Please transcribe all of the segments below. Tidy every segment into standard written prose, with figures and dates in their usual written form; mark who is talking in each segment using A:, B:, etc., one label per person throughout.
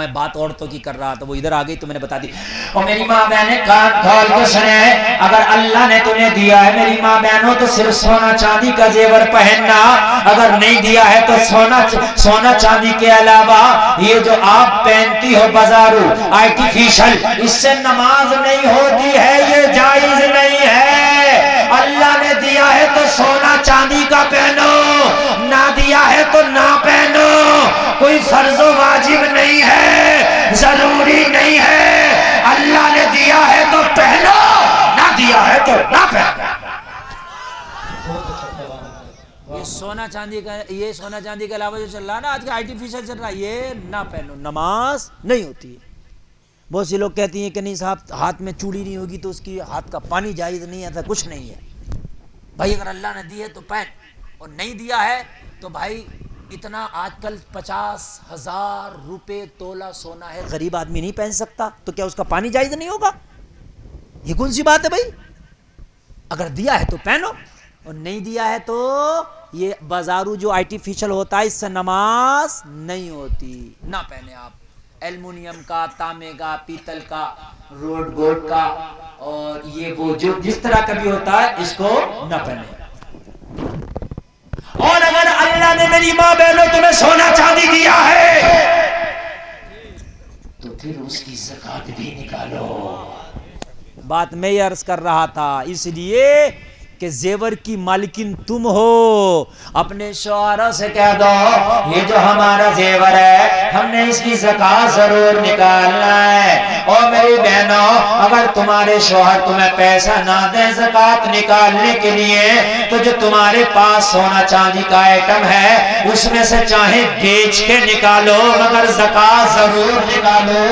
A: میں بات عورتوں کی کر رہا تھا، وہ ادھر آ گئی تو میں نے بتا دی. اور میری ماں بہنیں کان کھول کے سنیں، اگر اللہ نے تمہیں دیا ہے میری ماں بہنوں تو صرف سونا چاندی کا زیور پہننا، اگر نہیں دیا ہے تو سونا چاندی کے علاوہ یہ جو آپ پہنتی ہو بازارو آرٹیفیشل، اس سے نماز نہیں ہوتی ہے، یہ جائز نہیں ہے. اللہ نے دیا ہے تو سونا چاندی کا پہنو، نہ دیا ہے تو نہ پہنو، کوئی فرض و واجب نہیں ہے، ضروری نہیں ہے. اللہ نے دیا ہے تو پہنو، نہ دیا ہے تو نہ پہنو. یہ سونا چاندی کے علاوہ جو چل رہا ہے نا آج کا آرٹیفیشل چل رہا ہے، یہ نہ پہنو، نماز نہیں ہوتی ہے. بہت سے لوگ کہتی ہیں کہ نہیں صاحب ہاتھ میں چوڑی نہیں ہوگی تو اس کی ہاتھ کا پانی جائز نہیں ہے، کچھ نہیں ہے. بھائی اگر اللہ نے دی ہے تو پہن، اور نہیں دیا ہے تو بھائی اتنا آج کل 50,000 روپے تولہ سونا ہے، غریب آدمی نہیں پہن سکتا، تو کیا اس کا پانی جائز نہیں ہوگا؟ یہ کون سی بات ہے بھائی؟ اگر دیا ہے تو پہنو، اور نہیں دیا ہے تو یہ بازارو جو آرٹیفیشل ہوتا ہے اس سے نماز نہیں ہوتی، نہ پہنے آپ. ایلومینیم کا، تانبے کا، پیتل کا، روڈ گوڈ کا، اور یہ وہ جو جس طرح کا بھی ہوتا ہے اس کو نہ پہنے. اور اگر اللہ نے میری ماں بہنوں تمہیں سونا چاندی دیا ہے تو پھر اس کی زکات بھی نکالو. بات میں یہ عرض کر رہا تھا اس لیے کہ زیور کی مالکن تم ہو. اپنے شوہروں سے کہہ دو یہ جو ہمارا زیور ہے ہم نے اس کی زکات ضرور نکالنا ہے. اور میری بہنوں اگر تمہارے شوہر تمہیں پیسہ نہ دیں زکات نکالنے کے لیے تو جو تمہارے پاس سونا چاندی کا آئٹم ہے اس میں سے چاہے بیچ کے نکالو مگر زکات ضرور نکالو.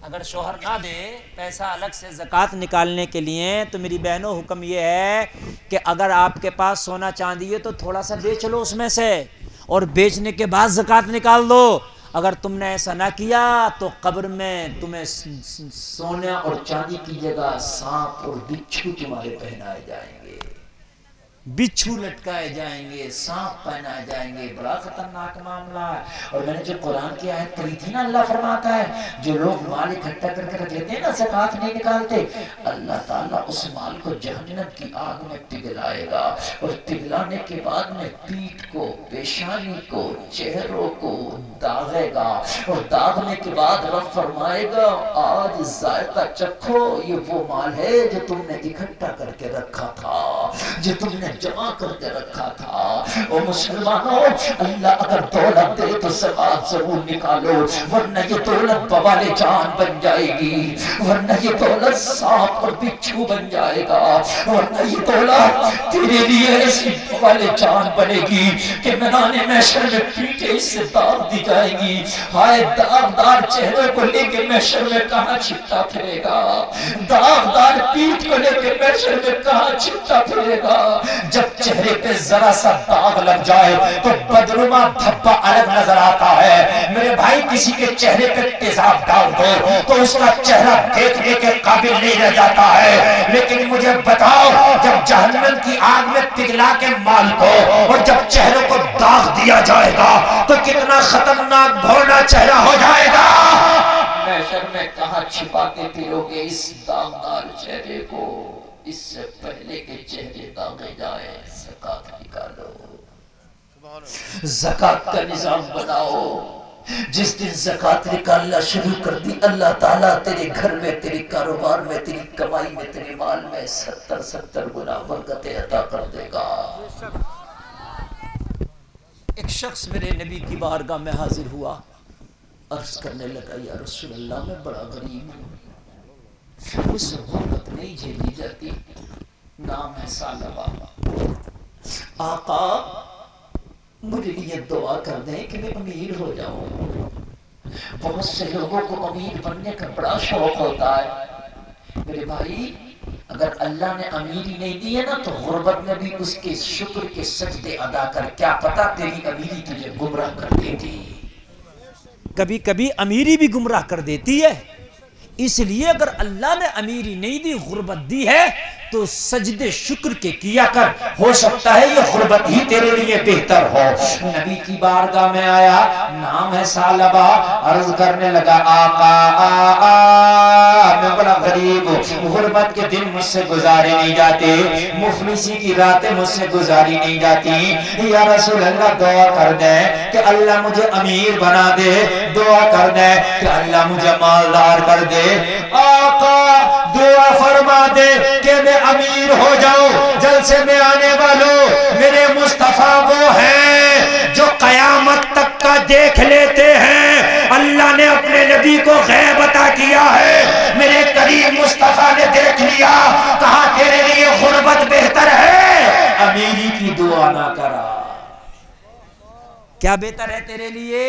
A: اگر شوہر نہ دے پیسہ الگ سے زکات نکالنے کے لیے تو میری بہنوں حکم یہ ہے کہ اگر آپ کے پاس سونا چاندی ہے تو تھوڑا سا بیچ لو اس میں سے، اور بیچنے کے بعد زکات نکال دو. اگر تم نے ایسا نہ کیا تو قبر میں تمہیں سونا اور چاندی کی جگہ سانپ اور بچھو تمہارے پہنائے جائیں گے، بچھو لٹکائے جائیں گے، سانپ پہنائے جائیں گے. بڑا خطرناک معاملہ ہے. اور میں نے جو قرآن کی آیت پڑھی تھی نا، اللہ فرماتا ہے جو لوگ مال اکٹھا کر کے رکھ لیتے ہیں نا زکات نہیں نکالتے، اللہ تعالیٰ اس مال کو جہنم کی آگ میں پگھلائے گا، اور پگھلانے کے بعد میں پیٹھ کو، پیشانی کو، چہروں کو داغے گا، اور داغنے کے بعد رب فرمائے گا آج ذائقہ چکھو، یہ وہ مال ہے جو تم نے اکٹھا کر کے رکھا تھا، جو تم نے جمع کر کے رکھا تھا. اور مسلمانوں اللہ اگر دولت دے تو زکات ضرور نکالو، ورنہ یہ دولت بوال جان بن جائے گی، ورنہ یہ دولت سانپ اور بچھو بن جائے گا، ورنہ یہ دولت تیرے لیے ایسی بوال جان بنے گی کہ میدان محشر میں پیٹے اس سے داغ دی جائے گی. ہائے داغدار چہرے کو لے کے محشر میں کہاں چھپتا پھرے گا، داغدار پیٹھ کو لے کے محشر میں کہاں چھپتا پھرے گا. جب چہرے پہ ذرا سا داغ لگ جائے تو بدنما دھبا الگ نظر آتا ہے. میرے بھائی کسی کے چہرے پہ تیزاب ڈال دو تو اس کا چہرہ دیکھنے کے قابل نہیں رہ جاتا ہے. لیکن مجھے بتاؤ جب جہنم کی آگ میں پگھلا کے مال کو اور جب چہروں کو داغ دیا جائے گا تو کتنا خطرناک بھولا چہرہ ہو جائے گا. محشر میں کہاں چھپا کے پیو گے اس داغدار چہرے کو؟ اس سے پہلے کہ چہرے داغے جائے زکات نکالو، زکات کا نظام بناؤ. جس دن زکات نکالنا شروع کر دی اللہ تعالیٰ تیرے گھر میں، تیرے کاروبار میں، تیری کمائی میں، تیرے مال میں 70 گنا برکتیں عطا کر دے گا. ایک شخص میرے نبی کی بارگاہ میں حاضر ہوا، عرض کرنے لگا یا رسول اللہ میں بڑا غریب ہوں، مجھ سے غربت نہیں جھیلی جاتی، نام ہے ثعلبہ. آقا مجھے لیے دعا کر دیں کہ میں امیر ہو جاؤں. بہت سے لوگوں کو امیر بننے کا بڑا شوق ہوتا ہے. میرے بھائی اگر اللہ نے امیری نہیں دی ہے نا تو غربت میں بھی اس کے شکر کے سجدے ادا کر، کیا پتا تیری امیری تجھے گمراہ کر دیتی. کبھی کبھی امیری بھی گمراہ کر دیتی ہے. اس لیے اگر اللہ نے امیری نہیں دی، غربت دی ہے تو سجدے شکر کے کیا کر، ہو سکتا ہے یہ غربت ہی تیرے لیے بہتر ہو۔ نبی کی بارگاہ میں آیا، نام ہے ثعلبہ، عرض کرنے لگا آقا میں بڑا غریب ہوں، غربت کے دن مجھ سے گزارے نہیں جاتے، مفلسی کی راتیں مجھ سے گزاری نہیں جاتی، یا رسول اللہ دعا کر دے کہ اللہ مجھے امیر بنا دے، دعا کر دے کہ اللہ مجھے مالدار کر دے۔ آقا دعا فرما دے کہ میں امیر ہو جاؤں، جلسے میں آنے والوں میرے مصطفیٰ وہ ہیں جو قیامت تک کا دیکھ لیتے ہیں، اللہ نے اپنے نبی کو غیب عطا کیا ہے، میرے کریم مصطفیٰ نے دیکھ لیا، کہا تیرے لیے غربت بہتر ہے، امیری کی دعا نہ کرا۔ کیا بہتر ہے تیرے لیے؟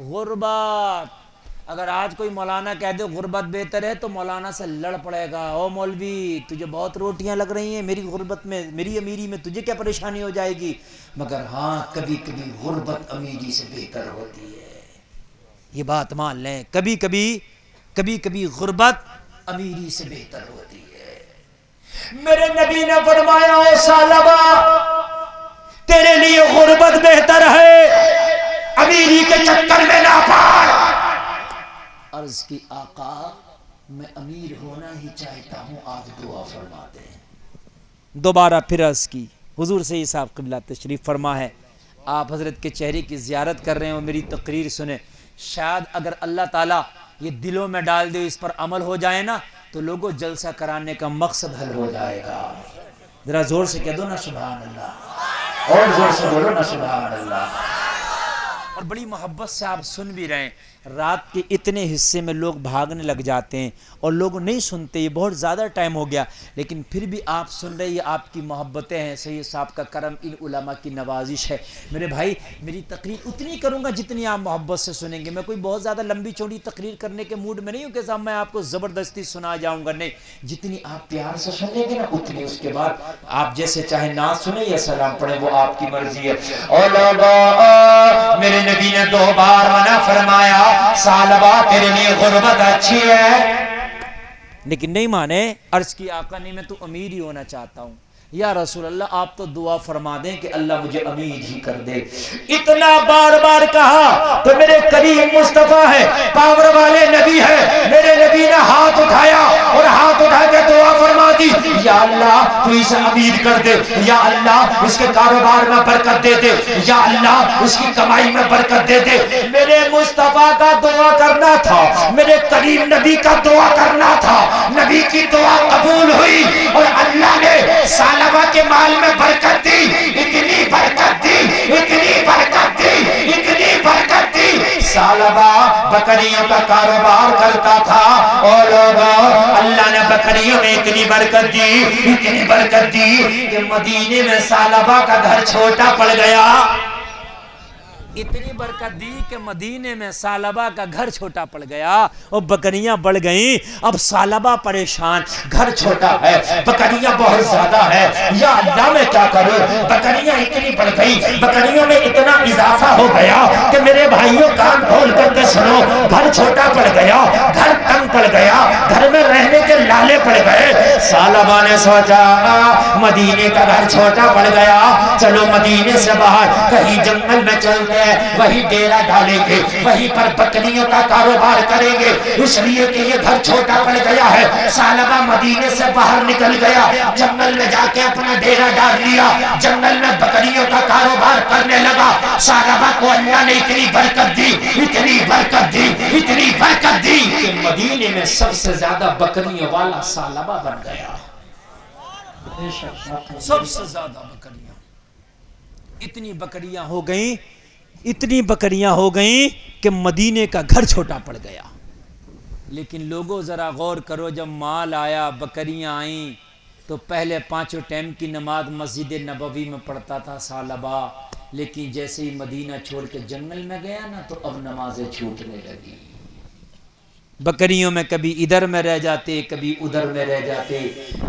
A: غربت۔ اگر آج کوئی مولانا کہہ دے غربت بہتر ہے تو مولانا سے لڑ پڑے گا، او مولوی تجھے بہت روٹیاں لگ رہی ہیں، میری غربت میں، میری امیری میں تجھے کیا پریشانی ہو جائے گی؟ مگر ہاں کبھی کبھی غربت امیری سے بہتر ہوتی ہے، یہ بات مان لیں، کبھی کبھی غربت امیری سے بہتر ہوتی ہے۔ میرے نبی نے فرمایا اے ثعلبہ تیرے لیے غربت بہتر ہے، امیری کے چکر میں نہ پڑ۔ عرض کی آقا میں امیر ہونا ہی چاہتا ہوں، آج دعا فرما دیں۔ دوبارہ پھر عرض کی، حضور سید صاحب قبلہ تشریف فرما ہے، آپ حضرت کے چہرے کی زیارت کر رہے ہیں اور میری تقریر سنیں، شاید اگر اللہ تعالیٰ یہ دلوں میں ڈال دے، اس پر عمل ہو جائے نا تو لوگوں جلسہ کرانے کا مقصد حل ہو جائے گا۔ ذرا زور سے کہہ دو نا سبحان اللہ، اور زور سے بولو نا سبحان اللہ۔ اور بڑی محبت سے آپ سن بھی رہے ہیں، رات کے اتنے حصے میں لوگ بھاگنے لگ جاتے ہیں اور لوگ نہیں سنتے، یہ بہت زیادہ ٹائم ہو گیا، لیکن پھر بھی آپ سن رہے، یہ آپ کی محبتیں ہیں، سید صاحب کا کرم، ان علماء کی نوازش ہے۔ میرے بھائی میری تقریر اتنی کروں گا جتنی آپ محبت سے سنیں گے، میں کوئی بہت زیادہ لمبی چوڑی تقریر کرنے کے موڈ میں نہیں ہوں کہ صاحب میں آپ کو زبردستی سنا جاؤں گا، نہیں، جتنی آپ پیار سے سنیں گے نا اتنی، اس کے بعد آپ جیسے چاہے نعت سنیں یا سلام پڑھیں، وہ آپ کی مرضی ہے۔ اور لوگوں میرے نبی نے 2 بار منع فرمایا ثعلبہ تیرے لیے غربت اچھی ہے، لیکن نہیں مانے۔ عرض کی آقا نہیں میں تو امیر ہی ہونا چاہتا ہوں، یا رسول اللہ آپ تو دعا فرما دیں کہ اللہ مجھے امیر ہی کر دے۔ اتنا بار بار کہا تو میرے کریم مصطفیٰ ہے، پاور والے نبی ہے، میرے نبی نے ہاتھ اٹھایا اور ہاتھ اٹھا کے دعا فرما دی، یا اللہ تو اسے امیر کر دے، یا اللہ اس کے کاروبار میں برکت دے دے، یا اللہ اس کی کمائی میں برکت دے دے۔ میرے مصطفیٰ کا دعا کرنا تھا، میرے کریم نبی کا دعا کرنا تھا، نبی کی دعا قبول ہوئی اور اللہ نے ثعلبہ کے مال میں برکت دی، اتنی برکت دی، اتنی برکت دی، اتنی برکت دی۔ ثعلبہ بکریوں کا کاروبار کرتا تھا اور اللہ نے بکریوں میں اتنی برکت دی، اتنی برکت دی کہ مدینے میں ثعلبہ کا گھر چھوٹا پڑ گیا، اتنی برکت دی کہ مدینے میں ثعلبہ کا گھر چھوٹا پڑ گیا اور بکریاں بڑھ گئیں۔ اب ثعلبہ پریشان، گھر چھوٹا ہے، بکریاں بہت زیادہ ہے، یا اللہ میں کیا کروں، بکریاں اتنی بڑھ گئی، بکریوں میں اتنا اضافہ ہو گیا کہ میرے بھائیوں کان کھول کر کے سنو، گھر چھوٹا پڑ گیا، گھر تنگ پڑ گیا، گھر میں رہنے کے لالے پڑ گئے۔ ثعلبہ نے سوچا مدینے کا گھر چھوٹا پڑ گیا، چلو مدینے سے باہر کہیں جنگل میں چلتے، وہی ڈیرا ڈالیں گے، وہیں پر بکریوں کا کاروبار کریں گے، اس لیے کہ یہ گھر چھوٹا پڑ گیا ہے۔ ثعلبہ مدینے سے باہر نکل گیا، جنگل میں جا کے اپنا ڈیرا ڈال لیا، جنگل میں بکریوں کا کاروبار کرنے لگا۔ ثعلبہ کو اللہ نے اتنی برکت دی، اتنی برکت دی، اتنی برکت دی کہ مدینے میں سب سے زیادہ بکریوں والا ثعلبہ بن گیا، سب سے زیادہ بکریاں، اتنی بکریاں ہو گئیں، اتنی بکریاں ہو گئیں کہ مدینے کا گھر چھوٹا پڑ گیا۔ لیکن لوگوں ذرا غور کرو، جب مال آیا، بکریاں آئیں، تو پہلے 5 ٹائم کی نماز مسجد نبوی میں پڑھتا تھا ثعلبہ، لیکن جیسے ہی مدینہ چھوڑ کے جنگل میں گیا نا تو اب نمازیں چھوٹنے لگی۔ بکریوں میں کبھی ادھر میں رہ جاتے کبھی ادھر میں رہ جاتے۔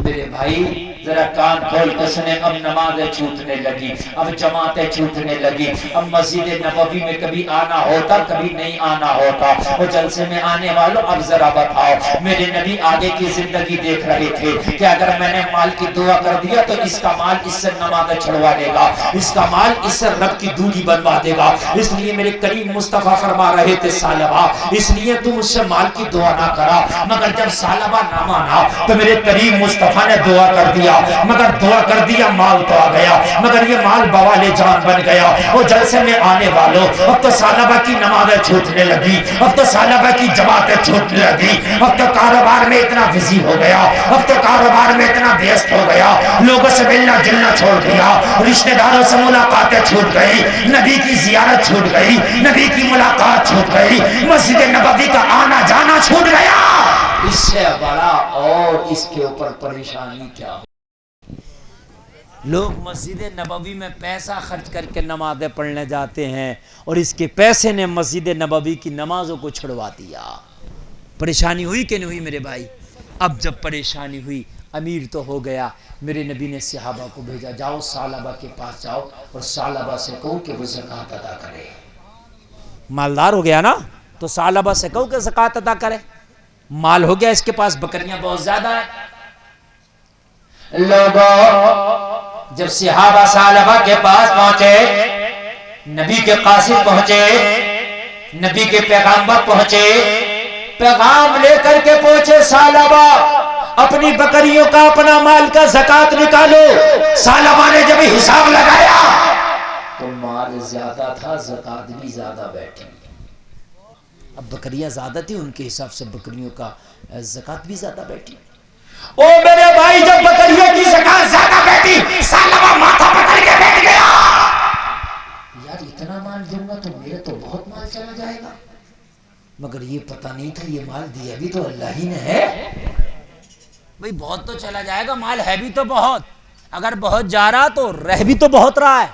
A: میرے بھائی ذرا کان کھول کے سنے، اب نمازیں چھوٹنے لگی، اب جماعتیں چھوٹنے لگی، اب مسجد نبوی میں کبھی آنا ہوتا کبھی نہیں آنا ہوتا۔ وہ جلسے میں آنے والوں اب ذرا بتاؤ، میرے نبی آگے کی زندگی دیکھ رہے تھے کہ اگر میں نے مال کی دعا کر دیا تو اس کا مال اس سے نمازیں چھڑوا دے گا، اس کا مال اس سے رب کی دوری بنوا دے گا۔ اس لیے میرے کریم مصطفیٰ فرما رہے تھے ثعلبہ اس لیے تم اس سے مال کی دعا نہ کرا، مگر جب ثعلبہ نہ مانا تو میرے کریم مصطفیٰ نے دعا کر دیا، مگر دعا کر دیا مال تو آ گیا، مگر یہ مال بوالِ جان بن گیا۔ وہ جلسے میں آنے والوں اب تو ثعلبہ کی نمازیں چھوٹنے لگی، اب تو ثعلبہ کی جماعتیں چھوٹنے لگی، اب تو کاروبار میں اتنا بزی ہو گیا، اب تو کاروبار میں اتنا ویست ہو گیا، لوگوں سے ملنا جلنا چھوڑ دیا، رشتہ داروں سے ملاقاتیں چھوٹ گئی، نبی کی زیارت چھوٹ گئی، نبی کی ملاقات چھوٹ گئی، مسجد نبوی کا آنا جانا چھوٹ گیا۔ اس سے بڑا اور اس کے اوپر پریشانی کیا ہو؟ لوگ مسجد نبوی میں پیسہ خرچ کر کے نمازیں پڑھنے جاتے ہیں اور اس کے پیسے نے مسجد نبوی کی نمازوں کو چھڑوا دیا۔ پریشانی ہوئی کہ نہیں ہوئی میرے بھائی؟ اب جب پریشانی ہوئی، امیر تو ہو گیا، میرے نبی نے صحابہ کو بھیجا، جاؤ ثعلبہ کے پاس جاؤ اور ثعلبہ سے کہو کہ وہ زکوٰۃ ادا کرے۔ مالدار ہو گیا نا تو ثعلبہ سے کہو کہ زکوٰۃ ادا کرے، مال ہو گیا اس کے پاس، بکریاں بہت زیادہ ہیں۔ لوگوں جب صحابہ ثعلبہ کے پاس پہنچے، نبی کے قاصد پہنچے، نبی کے پیغامبر پہنچے، پیغام لے کر کے پہنچے، ثعلبہ اپنی بکریوں کا اپنا مال کا زکوٰۃ نکالو۔ ثعلبہ نے جب حساب لگایا تو مال زیادہ تھا، زکوٰۃ بھی زیادہ بیٹھی۔ اب بکریاں زیادہ تھی، ان کے حساب سے بکریوں کا زکوٰۃ بھی زیادہ بیٹھی۔ او میرے بھائی جب بکریوں کی زکوٰۃ زیادہ بیٹھی، ثعلبہ ماتھا پکڑ کے بیٹھ گیا، یار اتنا مال دوں گا تو میرے تو بہت مال چلا جائے گا، مگر یہ پتہ نہیں تھا یہ مال دیا بھی تو اللہ ہی نے ہے۔ بھئی بہت تو چلا جائے گا، مال ہے بھی تو بہت، اگر بہت جا رہا تو رہ بھی تو بہت رہا ہے۔